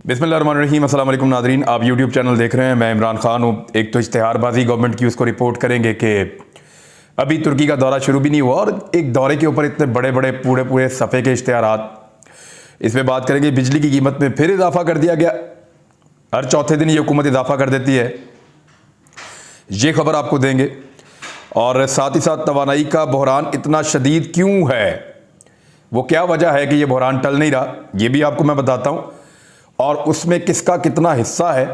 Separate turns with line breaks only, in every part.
बिस्मिल्लाहिर्रहमानिर्रहीम। अस्सलाम वालेकुम नाज़रीन, आप यूट्यूब चैनल देख रहे हैं। मैं इमरान खान हूँ। एक तो इश्तिहारबाजी गवर्नमेंट की, उसको रिपोर्ट करेंगे कि अभी तुर्की का दौरा शुरू भी नहीं हुआ और एक दौरे के ऊपर इतने बड़े बड़े पूरे पूरे सफ़े के इश्तिहारात। इसमें बात करेंगे बिजली की कीमत में फिर इजाफा कर दिया गया। हर चौथे दिन ये हुकूमत इजाफा कर देती है, ये खबर आपको देंगे। और साथ ही साथ तवानाई का बहरान इतना शदीद क्यों है, वो क्या वजह है कि ये बहरान टल नहीं रहा, ये भी आपको मैं बताता हूँ। और उसमें किसका कितना हिस्सा है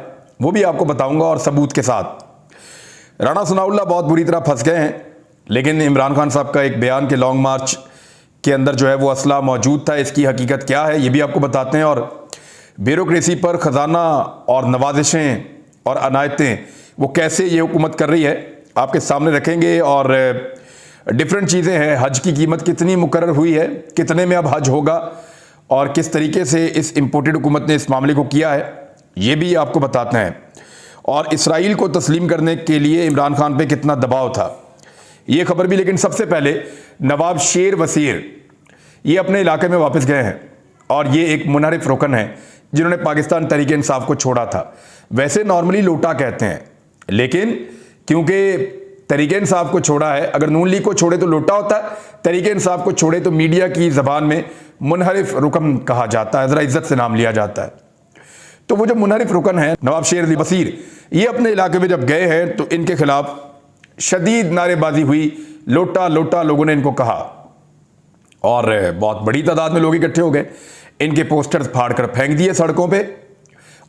वो भी आपको बताऊंगा और सबूत के साथ। राणा सनाउल्लाह बहुत बुरी तरह फंस गए हैं, लेकिन इमरान खान साहब का एक बयान के लॉन्ग मार्च के अंदर जो है वो असला मौजूद था। इसकी हकीकत क्या है ये भी आपको बताते हैं। और ब्यूरोक्रेसी पर ख़जाना और नवाजिशें और अनायतें वो कैसे ये हुकूमत कर रही है आपके सामने रखेंगे। और डिफरेंट चीज़ें हैं, हज की कीमत कितनी मुकर्रर हुई है, कितने में अब हज होगा और किस तरीके से इस इम्पोर्टेड हुकूमत ने इस मामले को किया है ये भी आपको बताते हैं। और इसराइल को तस्लीम करने के लिए इमरान खान पे कितना दबाव था ये खबर भी। लेकिन सबसे पहले नवाब शेर वसीर ये अपने इलाके में वापस गए हैं और ये एक मुनहरिफ रुकन है जिन्होंने पाकिस्तान तहरीक इंसाफ को छोड़ा था। वैसे नॉर्मली लोटा कहते हैं, लेकिन क्योंकि तहरीक इंसाफ को छोड़ा है, अगर नून लीग को छोड़े तो लोटा होता है, तहरीक इंसाफ को छोड़े तो मीडिया की ज़बान में मुनहरिफ रुकन कहा जाता है, ज़रा इज्जत से नाम लिया जाता है। तो वो जो मुनहरिफ रुकन है नवाब शेर वसीर, ये अपने इलाके में जब गए हैं तो इनके खिलाफ शदीद नारेबाजी हुई, लोटा लोटा लोगों ने इनको कहा और बहुत बड़ी तादाद में लोग इकट्ठे हो गए। इनके पोस्टर्स फाड़ कर फेंक दिए सड़कों पे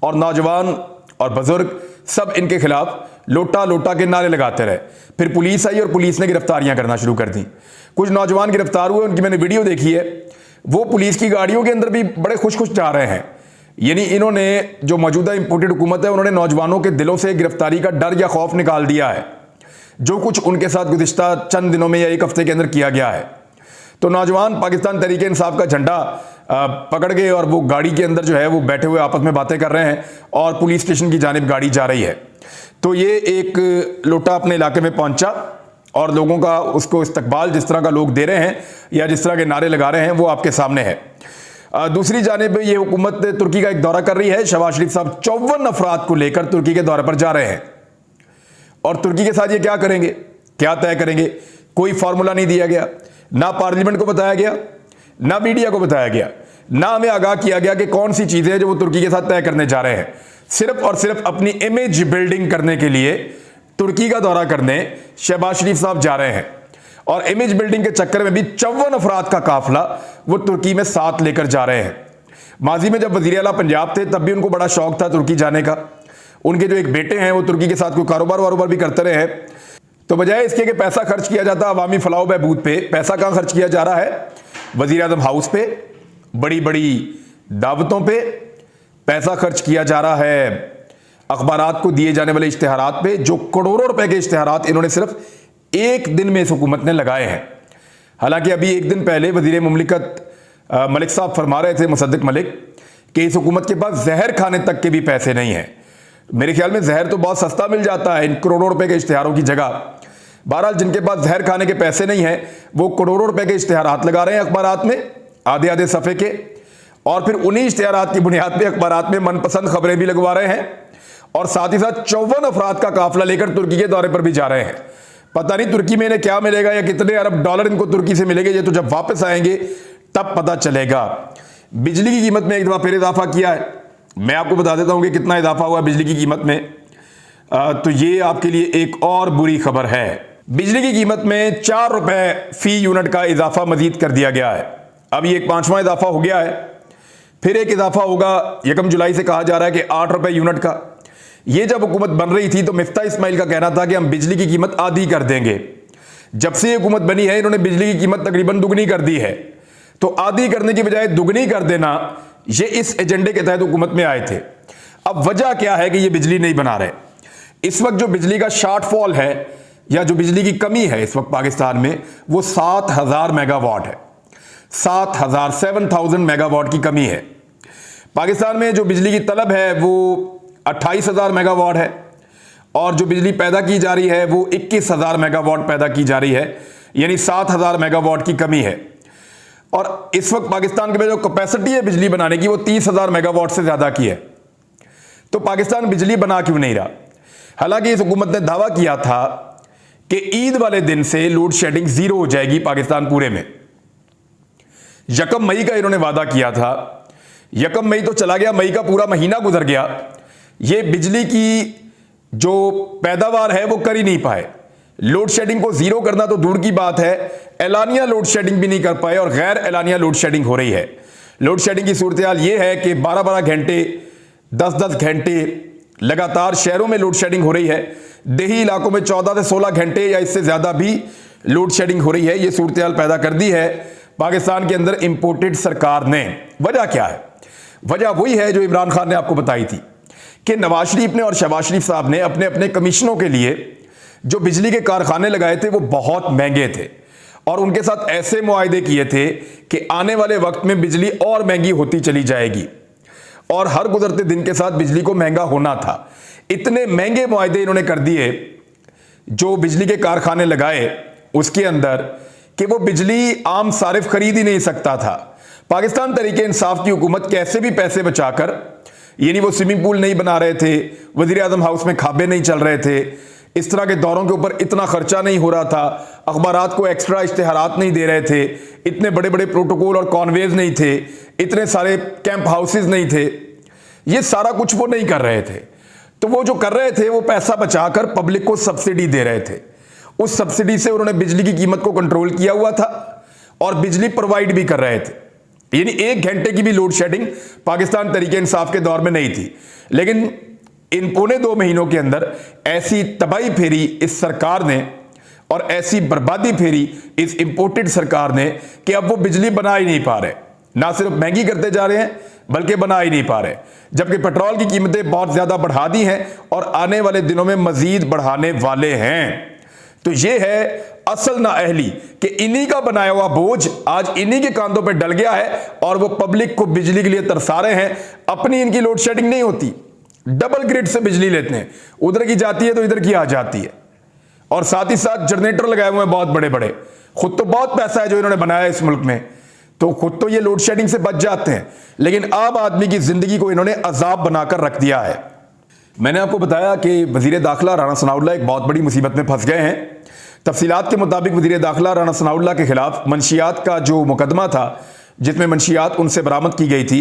और नौजवान और बुजुर्ग सब इनके खिलाफ लोटा लोटा के नारे लगाते रहे। फिर पुलिस आई और पुलिस ने गिरफ्तारियां करना शुरू कर दी। कुछ नौजवान गिरफ्तार हुए, उनकी मैंने वीडियो देखी है। वो पुलिस की गाड़ियों के अंदर भी बड़े खुश खुश जा रहे हैं। यानी इन्होंने जो मौजूदा इंपोर्टेड हुकूमत है उन्होंने नौजवानों के दिलों से गिरफ्तारी का डर या खौफ निकाल दिया है, जो कुछ उनके साथ गुज़िश्ता चंद दिनों में या एक हफ्ते के अंदर किया गया है। तो नौजवान पाकिस्तान तहरीक इंसाफ का झंडा पकड़ गए और वो गाड़ी के अंदर जो है वो बैठे हुए आपस में बातें कर रहे हैं और पुलिस स्टेशन की जानिब गाड़ी जा रही है। तो ये एक लोटा अपने इलाके में पहुंचा और लोगों का उसको इस्तकबाल जिस तरह का लोग दे रहे हैं या जिस तरह के नारे लगा रहे हैं वो आपके सामने है। दूसरी जानिब ये हुकूमत तुर्की का एक दौरा कर रही है। शहबाज शरीफ साहब 54 अफराद को लेकर तुर्की के दौरे पर जा रहे हैं और तुर्की के साथ ये क्या करेंगे, क्या तय करेंगे, कोई फार्मूला नहीं दिया गया। ना पार्लियामेंट को बताया गया, ना मीडिया को बताया गया, ना हमें आगाह किया गया कि कौन सी चीजें जो वो तुर्की के साथ तय करने जा रहे हैं। सिर्फ और सिर्फ अपनी इमेज बिल्डिंग करने के लिए तुर्की का दौरा करने शहबाज शरीफ साहब जा रहे हैं और इमेज बिल्डिंग के चक्कर में भी 54 अफराद का काफिला वो तुर्की में साथ लेकर जा रहे हैं। माजी में जब वजीर आला पंजाब थे तब भी उनको बड़ा शौक था तुर्की जाने का। उनके जो एक बेटे हैं वो तुर्की के साथ कोई कारोबार वारोबार भी करते रहे हैं। तो बजाय इसके कि पैसा खर्च किया जाता अवामी फलाह बहबूद पे, पैसा कहां खर्च किया जा रहा है, वजीर आजम हाउस पे, बड़ी बड़ी दावतों पे पैसा खर्च किया जा रहा है, अखबारात को दिए जाने वाले इश्तिहारात पे, जो करोड़ों रुपए के इश्तिहारात इन्होंने सिर्फ एक दिन में इस हुकूमत ने लगाए हैं। हालांकि अभी एक दिन पहले वजीर मुमलिकत मलिक साहब फरमा रहे थे, मुसद्दिक मलिक, कि इस हुकूमत के पास जहर खाने तक के भी पैसे नहीं हैं। मेरे ख्याल में जहर तो बहुत सस्ता मिल जाता है इन करोड़ों रुपए के इश्तिहारों की जगह। बहरहाल जिनके पास जहर खाने के पैसे नहीं हैं वो करोड़ों रुपए के इश्तिहारात लगा रहे हैं अखबारात में, आधे आधे सफ़े के, और फिर उन्हीं इश्तिहारात की बुनियाद पे अखबारात में मनपसंद खबरें भी लगवा रहे हैं और साथ ही साथ 54 अफराद का काफिला लेकर तुर्की के दौरे पर भी जा रहे हैं। पता नहीं तुर्की में इन्हें क्या मिलेगा या कितने अरब डॉलर इनको तुर्की से मिलेंगे, ये तो जब वापस आएंगे तब पता चलेगा। बिजली की कीमत में एक दफा फिर इजाफा किया है। मैं आपको बता देता हूं कि कितना इजाफा हुआ बिजली की कीमत में। तो ये आपके लिए एक और बुरी खबर है। बिजली की कीमत में 4 रुपए फी यूनिट का इजाफा मजीद कर दिया गया है। अब ये एक 5वां इजाफा हो गया है, फिर एक इजाफा होगा 1 जुलाई से कहा जा रहा है कि 8 रुपए यूनिट का। ये जब हुकूमत बन रही थी तो मिफ्ता इस्माइल का कहना था कि हम बिजली की कीमत आधी कर देंगे। जब से ये हुकूमत बनी है इन्होंने बिजली की कीमत तकरीबन दुगनी कर दी है। तो आधी करने की बजाय दुगनी कर देना, ये इस एजेंडे के तहत हुकूमत में आए थे। अब वजह क्या है कि ये बिजली नहीं बना रहे। इस वक्त जो बिजली का शॉर्टफॉल है या जो बिजली की कमी है इस वक्त पाकिस्तान में वो 7000 मेगावाट है। 7,000 मेगावाट की कमी है। पाकिस्तान में जो बिजली की तलब है वो 28,000 मेगावाट है और जो बिजली पैदा की जा रही है वो 21,000 मेगावाट पैदा की जा रही है, यानी 7,000 मेगावाट की कमी है। और इस वक्त पाकिस्तान के में जो कैपेसिटी है बिजली बनाने की वो 30,000 मेगावाट से ज़्यादा की है। तो पाकिस्तान बिजली बना क्यों नहीं रहा? हालांकि इस हुकूमत ने दावा किया था कि ईद वाले दिन से लोड शेडिंग जीरो हो जाएगी पाकिस्तान पूरे में। 1 मई का इन्होंने वादा किया था। 1 मई तो चला गया, मई का पूरा महीना गुजर गया। ये बिजली की जो पैदावार है वो कर ही नहीं पाए। लोड शेडिंग को जीरो करना तो दूर की बात है, एलानिया लोड शेडिंग भी नहीं कर पाए और गैर एलानिया लोड शेडिंग हो रही है। लोड शेडिंग की सूरत हाल ये है कि 12-12 घंटे 10-10 घंटे लगातार शहरों में लोड शेडिंग हो रही है। देही इलाकों में 14 से 16 घंटे या इससे ज्यादा भी लोड शेडिंग हो रही है। यह सूरत हाल पैदा कर दी है पाकिस्तान के अंदर इंपोर्टेड सरकार ने। वजह क्या है? वजह वही है जो इमरान खान ने आपको बताई थी कि नवाज शरीफ ने और शहबाज शरीफ साहब ने अपने अपने कमीशनों के लिए जो बिजली के कारखाने लगाए थे वो बहुत महंगे थे और उनके साथ ऐसे मुआहदे किए थे कि आने वाले वक्त में बिजली और महंगी होती चली जाएगी और हर गुजरते दिन के साथ बिजली को महंगा होना था। इतने महंगे मुआहदे इन्होंने कर दिए जो बिजली के कारखाने लगाए उसके अंदर कि वो बिजली आम सारिफ खरीद ही नहीं सकता था। पाकिस्तान तरीके इंसाफ की हुकूमत कैसे भी पैसे बचाकर, यानी वो स्विमिंग पूल नहीं बना रहे थे, वजीर आजम हाउस में खाबे नहीं चल रहे थे, इस तरह के दौरों के ऊपर इतना खर्चा नहीं हो रहा था, अखबारात को एक्स्ट्रा इश्तिहारात नहीं दे रहे थे, इतने बड़े बड़े प्रोटोकॉल और कॉन्वेज नहीं थे, इतने सारे कैंप हाउसेज नहीं थे, ये सारा कुछ वो नहीं कर रहे थे। तो वो जो कर रहे थे वो पैसा बचाकर पब्लिक को सब्सिडी दे रहे थे। उस सब्सिडी से उन्होंने बिजली की कीमत को कंट्रोल किया हुआ था और बिजली प्रोवाइड भी कर रहे थे। यानी 1 घंटे की भी लोड शेडिंग पाकिस्तान तरीके इंसाफ के दौर में नहीं थी। लेकिन इन पौने 2 महीनों के अंदर ऐसी तबाही फेरी इस सरकार ने और ऐसी बर्बादी फेरी इस इंपोर्टेड सरकार ने कि अब वो बिजली बना ही नहीं पा रहे। ना सिर्फ महंगी करते जा रहे हैं बल्कि बना ही नहीं पा रहे, जबकि पेट्रोल की कीमतें बहुत ज्यादा बढ़ा दी हैं और आने वाले दिनों में मजीद बढ़ाने वाले हैं। तो ये है असल नाअहली कि इन्हीं का बनाया हुआ बोझ आज इन्हीं के कांधों पर डल गया है और वो पब्लिक को बिजली के लिए तरसा रहे हैं। अपनी इनकी लोड शेडिंग नहीं होती, डबल ग्रिड से बिजली लेते हैं, उधर की जाती है तो इधर की आ जाती है और साथ ही साथ जनरेटर लगाए हुए हैं बहुत बड़े बड़े। खुद तो बहुत पैसा है जो इन्होंने बनाया इस मुल्क में, तो खुद तो ये लोड शेडिंग से बच जाते हैं, लेकिन आम आदमी की जिंदगी को इन्होंने अजाब बनाकर रख दिया है। मैंने आपको बताया कि वजीर दाखिला राणा सनाउल्लाह एक बहुत बड़ी मुसीबत में फंस गए हैं। तफसीलात के मुताबिक वजीर दाखिला राणा सनाउल्लाह के खिलाफ मंशियात का जो मुकदमा था जिसमें मंशियात उनसे बरामद की गई थी,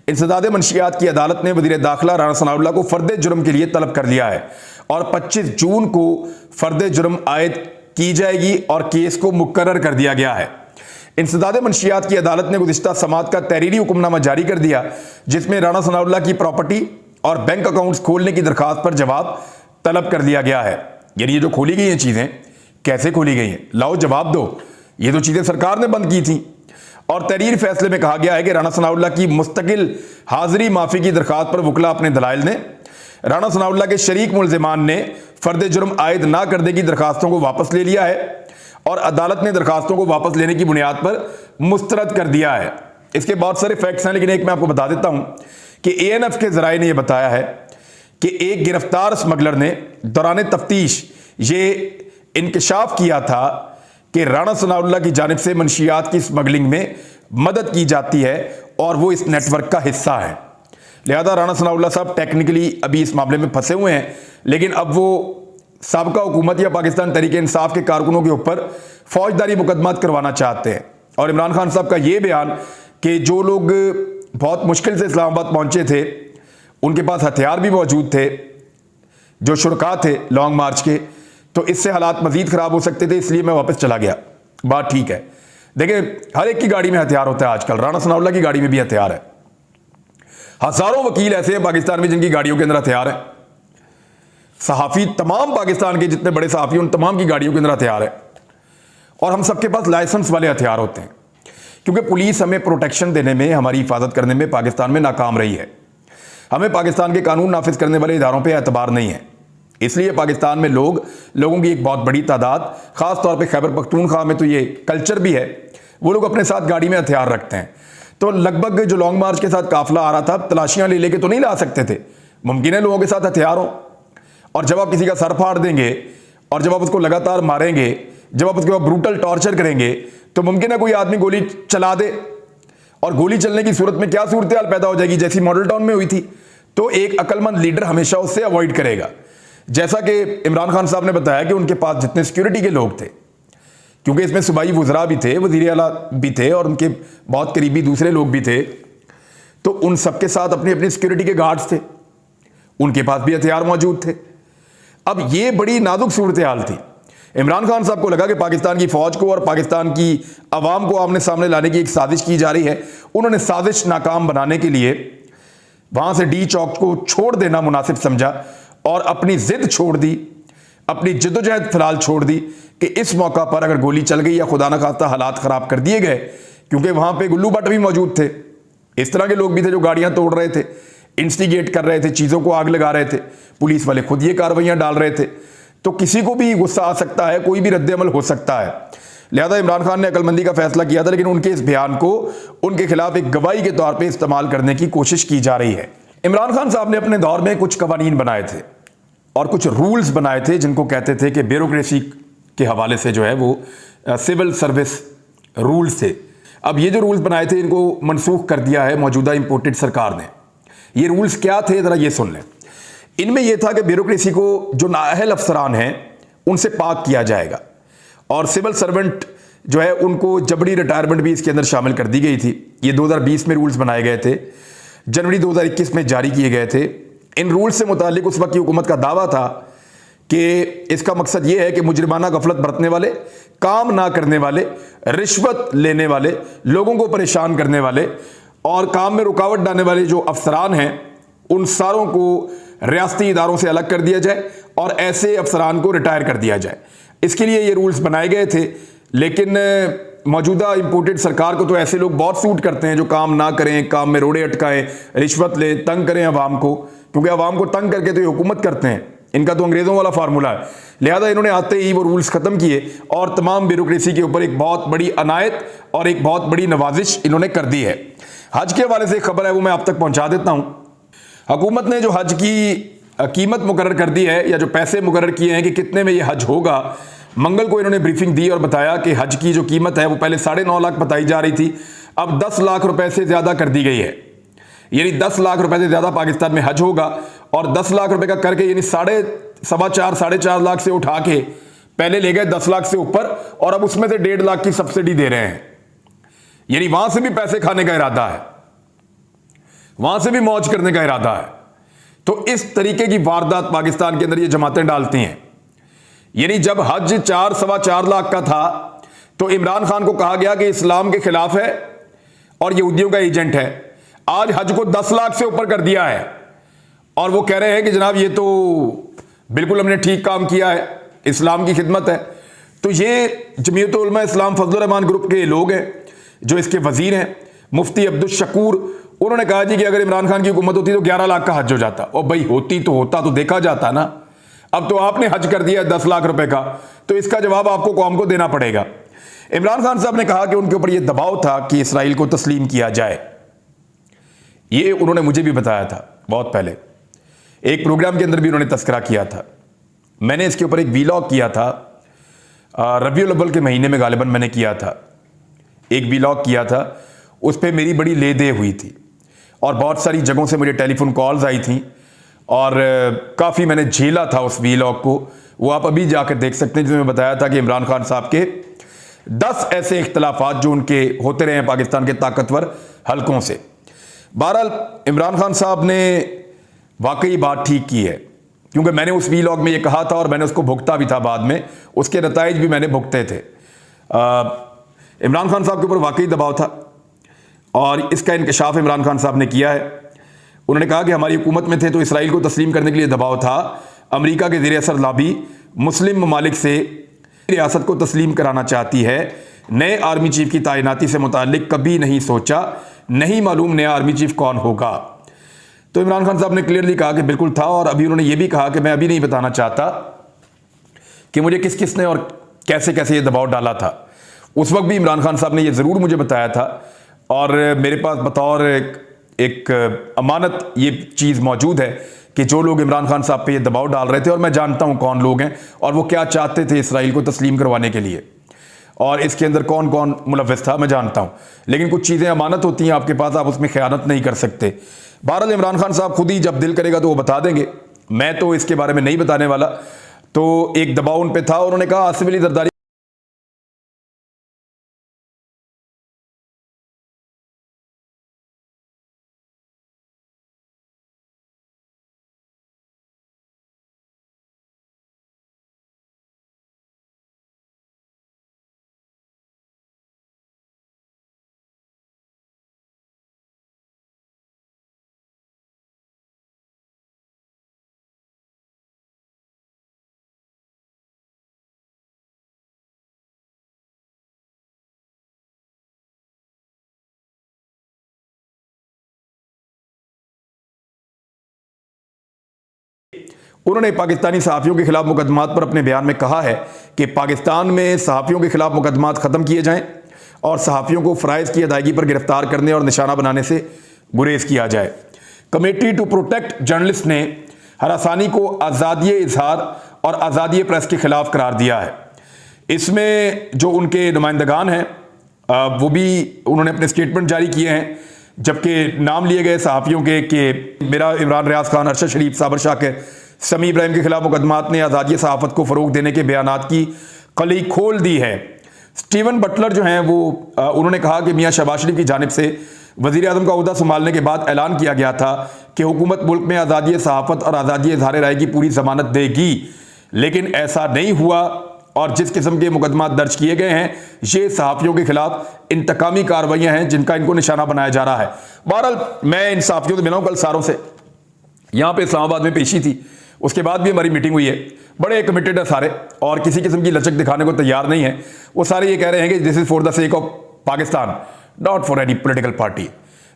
इंसदाद मंशियात की अदालत ने वजीर दाखिला राणा सनाउल्लाह को फर्द जुर्म के लिए तलब कर लिया है और 25 जून को फर्द जुर्म आयद की जाएगी और केस को मुकर्रर कर दिया गया है। इंसदाद मंशियात की अदालत ने गुज़िश्ता समात का तहरीरी हुक्मनामा जारी कर दिया जिसमें राणा सनाउल्लाह की प्रॉपर्टी और बैंक अकाउंट्स खोलने की दरखास्त पर जवाब तलब कर लिया गया है। यानी ये जो खोली गई हैं चीज़ें कैसे खोली गई हैं, लाओ जवाब दो। ये तो चीज़ें सरकार ने बंद की थी और तहरीर फैसले में कहा गया है कि राणा सनाउल्लाह की मुस्तकिल हाजिरी माफी की दरखास्त पर वकला अपने दलाइल ने राणा सनाउल्लाह के शरीक मुलजिमान ने फर्द जुर्म आयद ना करने की दरखास्तों को वापस ले लिया है और अदालत ने दरखास्तों को वापस लेने की बुनियाद पर मुस्तरद कर दिया है। इसके बहुत सारे फैक्ट्स हैं, लेकिन एक मैं आपको बता देता हूं कि ANF के जराए ने यह बताया है कि एक गिरफ्तार स्मगलर ने दौरान तफ्तीश ये इंकशाफ किया था कि राणा सनाउल्लाह की जानिब से मंशियात की स्मगलिंग में मदद की जाती है और वो इस नेटवर्क का हिस्सा है। लिहाजा राणा सनाउल्लाह साहब टेक्निकली अभी इस मामले में फंसे हुए हैं, लेकिन अब वो साबका हुकूमत या पाकिस्तान तरीके इंसाफ के कारकुनों के ऊपर फौजदारी मुकदमात करवाना चाहते हैं। और इमरान खान साहब का ये बयान कि जो लोग बहुत मुश्किल से इस्लामाबाद पहुंचे थे उनके पास हथियार भी मौजूद थे, जो शुरका थे लॉन्ग मार्च के, तो इससे हालात मजीद खराब हो सकते थे, इसलिए मैं वापस चला गया। बात ठीक है। देखिए हर एक की गाड़ी में हथियार होता है आजकल, राणा सनाउल्लाह की गाड़ी में भी हथियार है। हजारों वकील ऐसे हैं पाकिस्तान में जिनकी गाड़ियों के अंदर हथियार है। सहाफी तमाम पाकिस्तान के जितने बड़े सहाफी उन तमाम की गाड़ियों के अंदर हथियार है और हम सबके पास लाइसेंस वाले हथियार होते हैं, क्योंकि पुलिस हमें प्रोटेक्शन देने में, हमारी हिफाजत करने में पाकिस्तान में नाकाम रही है। हमें पाकिस्तान के कानून नाफिज करने वाले इदारों पर एतबार नहीं है, इसलिए पाकिस्तान में लोगों की एक बहुत बड़ी तादाद, खास तौर पे खैबर पख्तूनख्वा में तो ये कल्चर भी है, वो लोग अपने साथ गाड़ी में हथियार रखते हैं। तो लगभग जो लॉन्ग मार्च के साथ काफिला आ रहा था, तलाशियां ले लेके तो नहीं ला सकते थे, मुमकिन है लोगों के साथ हथियार हो, और जब आप किसी का सर फाड़ देंगे और जब आप उसको लगातार मारेंगे, जब आप उसके बाद ब्रूटल टॉर्चर करेंगे, तो मुमकिन है कोई आदमी गोली चला दे और गोली चलने की सूरत में क्या सूरत हाल पैदा हो जाएगी, जैसी मॉडल टाउन में हुई थी। तो एक अक्लमंद लीडर हमेशा उससे अवॉइड करेगा। जैसा कि इमरान खान साहब ने बताया कि उनके पास जितने सिक्योरिटी के लोग थे, क्योंकि इसमें सूबाई वज़रा भी थे, वज़ीर आला भी थे और उनके बहुत करीबी दूसरे लोग भी थे, तो उन सबके साथ अपनी अपनी सिक्योरिटी के गार्ड्स थे, उनके पास भी हथियार मौजूद थे। अब ये बड़ी नाजुक सूरत हाल थी। इमरान खान साहब को लगा कि पाकिस्तान की फौज को और पाकिस्तान की आवाम को आमने सामने लाने की एक साजिश की जा रही है। उन्होंने साजिश नाकाम बनाने के लिए वहां से डी चौक को छोड़ देना मुनासिब समझा और अपनी जिद छोड़ दी, अपनी जद्दोजहद फिलहाल छोड़ दी कि इस मौका पर अगर गोली चल गई या खुदा न खास्ता हालात खराब कर दिए गए, क्योंकि वहां पे गुल्लू भट्ट भी मौजूद थे, इस तरह के लोग भी थे जो गाड़ियां तोड़ रहे थे, इंस्टिगेट कर रहे थे, चीजों को आग लगा रहे थे, पुलिस वाले खुद ये कार्रवाइयां डाल रहे थे, तो किसी को भी गुस्सा आ सकता है, कोई भी रद्द-ए-अमल हो सकता है। लिहाजा इमरान खान ने अकलमंदी का फैसला किया था, लेकिन उनके इस बयान को उनके खिलाफ एक गवाही के तौर पर इस्तेमाल करने की कोशिश की जा रही है। इमरान खान साहब ने अपने दौर में कुछ कवानीन बनाए थे और कुछ रूल्स बनाए थे जिनको कहते थे कि ब्यूरोक्रेसी के हवाले से जो है वो सिविल सर्विस रूल्स थे। अब ये जो रूल्स बनाए थे इनको मनसूख कर दिया है मौजूदा इंपोर्टेड सरकार ने। ये रूल्स क्या थे, जरा ये सुन लें। इनमें यह था कि ब्यूरोक्रेसी को जो नाअहल अफसरान हैं उनसे पाक किया जाएगा और सिविल सर्वेंट जो है उनको जबरी रिटायरमेंट भी इसके अंदर शामिल कर दी गई थी। ये 2020 में रूल्स बनाए गए थे, जनवरी 2021 में जारी किए गए थे। इन रूल्स से मुतालिक उस वक्त की हुकूमत का दावा था कि इसका मकसद यह है कि मुजरिमाना गफलत बरतने वाले, काम ना करने वाले, रिश्वत लेने वाले, लोगों को परेशान करने वाले और काम में रुकावट डालने वाले जो अफसरान हैं उन सारों को रियासती इदारों से अलग कर दिया जाए और ऐसे अफसरान को रिटायर कर दिया जाए। इसके लिए ये रूल्स बनाए गए थे, लेकिन मौजूदा इंपोर्टेड सरकार को तो ऐसे लोग बहुत सूट करते हैं जो काम ना करें, काम में रोड़े अटकाएं, रिश्वत लें, तंग करें अवाम को, क्योंकि अवाम को तंग करके तो ये हुकूमत करते हैं। इनका तो अंग्रेजों वाला फार्मूला है। लिहाजा इन्होंने आते ही वो रूल्स खत्म किए और तमाम ब्यूरोक्रेसी के ऊपर एक बहुत बड़ी अनायत और एक बहुत बड़ी नवाजिश इन्होंने कर दी है। हज के हवाले से खबर है वो मैं आप तक पहुंचा देता हूं। हुकूमत ने जो हज की कीमत मुकर्रर कर दी है या जो पैसे मुकर्रर किए हैं कि कितने में ये हज होगा, मंगल को इन्होंने ब्रीफिंग दी और बताया कि हज की जो कीमत है वो पहले 9.5 लाख बताई जा रही थी, अब 10 लाख रुपए से ज्यादा कर दी गई है। यानी 10 लाख रुपए से ज्यादा पाकिस्तान में हज होगा और 10 लाख रुपए का करके यानी 4.5 लाख से उठा के पहले ले गए 10 लाख से ऊपर और अब उसमें से 1.5 लाख की सब्सिडी दे रहे हैं। यानी वहां से भी पैसे खाने का इरादा है, वहां से भी मौज करने का इरादा है। तो इस तरीके की वारदात पाकिस्तान के अंदर ये जमातें डालती हैं। यानी जब हज 4-4.25 लाख का था तो इमरान खान को कहा गया कि इस्लाम के खिलाफ है और यहूदियों का एजेंट है। आज हज को 10 लाख से ऊपर कर दिया है और वो कह रहे हैं कि जनाब ये तो बिल्कुल हमने ठीक काम किया है, इस्लाम की खिदमत है। तो ये जमीयत उलमा इस्लाम फजल रहमान ग्रुप के लोग हैं जो इसके वजीर हैं, मुफ्ती अब्दुल शकूर। उन्होंने कहा जी कि अगर इमरान खान की हुकूमत होती तो 11 लाख का हज हो जाता। और भाई होती तो होता तो देखा जाता ना। अब तो आपने हज कर दिया 10 लाख रुपए का, तो इसका जवाब आपको कौम को देना पड़ेगा। इमरान खान साहब ने कहा कि उनके ऊपर यह दबाव था कि इसराइल को तस्लीम किया जाए। ये उन्होंने मुझे भी बताया था बहुत पहले, एक प्रोग्राम के अंदर भी उन्होंने तस्करा किया था। मैंने इसके ऊपर एक वीलॉग किया था, रबीउल अव्वल के महीने में गालिबन मैंने किया था, एक वीलॉग किया था। उस पर मेरी बड़ी ले दे हुई थी और बहुत सारी जगहों से मुझे टेलीफोन कॉल्स आई थी और काफ़ी मैंने झेला था उस वीलॉग को। वो आप अभी जाकर देख सकते हैं, जिसमें बताया था कि इमरान खान साहब के 10 ऐसे इख्तलाफात जो उनके होते रहे हैं पाकिस्तान के ताकतवर हलकों से। बहरहाल इमरान खान साहब ने वाकई बात ठीक की है, क्योंकि मैंने उस वीलॉग में ये कहा था और मैंने उसको भुगता भी था, बाद में उसके नताइज भी मैंने भुगते थे। इमरान खान साहब के ऊपर वाकई दबाव था और इसका इंकशाफ इमरान खान साहब ने किया है। उन्होंने कहा कि हमारी हुकूमत में थे तो इसराइल को तस्लीम करने के लिए दबाव था। अमेरिका के ज़ेर असर लॉबी मुस्लिम ममालिक से रियासत को तस्लीम कराना चाहती है। नए आर्मी चीफ की तैनाती से मुतालिक कभी नहीं सोचा, नहीं मालूम नया आर्मी चीफ कौन होगा। तो इमरान खान साहब ने क्लियरली कहा कि बिल्कुल था और अभी उन्होंने ये भी कहा कि मैं अभी नहीं बताना चाहता कि मुझे किस किस ने और कैसे कैसे ये दबाव डाला था। उस वक्त भी इमरान खान साहब ने ये ज़रूर मुझे बताया था और मेरे पास बतौर एक अमानत ये चीज़ मौजूद है कि जो लोग इमरान खान साहब पे ये दबाव डाल रहे थे, और मैं जानता हूँ कौन लोग हैं और वो क्या चाहते थे इसराइल को तस्लीम करवाने के लिए। और इसके अंदर कौन कौन मुलव्वस था मैं जानता हूं, लेकिन कुछ चीज़ें अमानत होती हैं आपके पास, आप उसमें ख़यानत नहीं कर सकते। बहरहाल इमरान खान साहब खुद ही जब दिल करेगा तो वो बता देंगे, मैं तो इसके बारे में नहीं बताने वाला। तो एक दबाव उन पे था, उन्होंने कहा आसिफ अली जरदारी उन्होंने पाकिस्तानी सहाफ़ियों के खिलाफ मुकदमात पर अपने बयान में कहा है कि पाकिस्तान में सहाफ़ियों के खिलाफ मुकदमात ख़त्म किए जाएं और सहाफ़ियों को फ़राइज़ की अदायगी पर गिरफ्तार करने और निशाना बनाने से गुरेज किया जाए। कमेटी टू प्रोटेक्ट जर्नलिस्ट ने हरासानी को आज़ादी इजहार और आज़ादी प्रेस के खिलाफ करार दिया है। इसमें जो उनके नुमाइंदगान हैं वो भी उन्होंने अपने स्टेटमेंट जारी किए हैं, जबकि नाम लिए गए सहाफ़ियों के कि मेरा इमरान रियाज खान, अरशद शरीफ, साबर शाकिर, समी इब्राहिम के खिलाफ मुकदमात ने आज़ादी सहाफ़त को फ़रोग देने के बयानात की कली खोल दी है। स्टीवन बटलर जो हैं वो उन्होंने कहा कि मियाँ शहबाज शरीफ की जानिब से वज़ीर आज़म का ओहदा संभालने के बाद ऐलान किया गया था कि हुकूमत मुल्क में आज़ादी सहाफ़त और आज़ादी इज़हार राय की पूरी ज़मानत देगी, लेकिन ऐसा नहीं हुआ और जिस किस्म के मुकदमात दर्ज किए गए हैं ये सहाफ़ियों के खिलाफ इंतकामी कार्रवाइयाँ हैं जिनका इनको निशाना बनाया जा रहा है। बहरहाल मैं इन सहाफ़ियों से मिला हूँ कल सारों से, यहाँ पे इस्लामाबाद में पेशी थी, उसके बाद भी हमारी मीटिंग हुई है। बड़े कमिटेड है सारे और किसी किस्म की लचक दिखाने को तैयार नहीं है। वो सारे ये कह रहे हैं कि this is for the sake of Pakistan, not for any political party.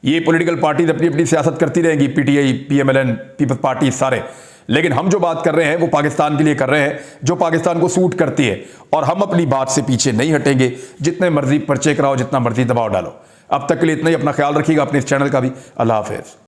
ये पॉलिटिकल पार्टीज अपनी अपनी सियासत करती रहेंगी, पीटीआई, पीएमएलएन, पीपल्स पार्टी सारे, लेकिन हम जो बात कर रहे हैं वो पाकिस्तान के लिए कर रहे हैं जो पाकिस्तान को सूट करती है, और हम अपनी बात से पीछे नहीं हटेंगे। जितने मर्जी पर्चे कराओ, जितना मर्जी दबाव डालो। अब तक के लिए इतना ही। अपना ख्याल रखिएगा, अपने इस चैनल का भी। अल्लाह हाफिज़।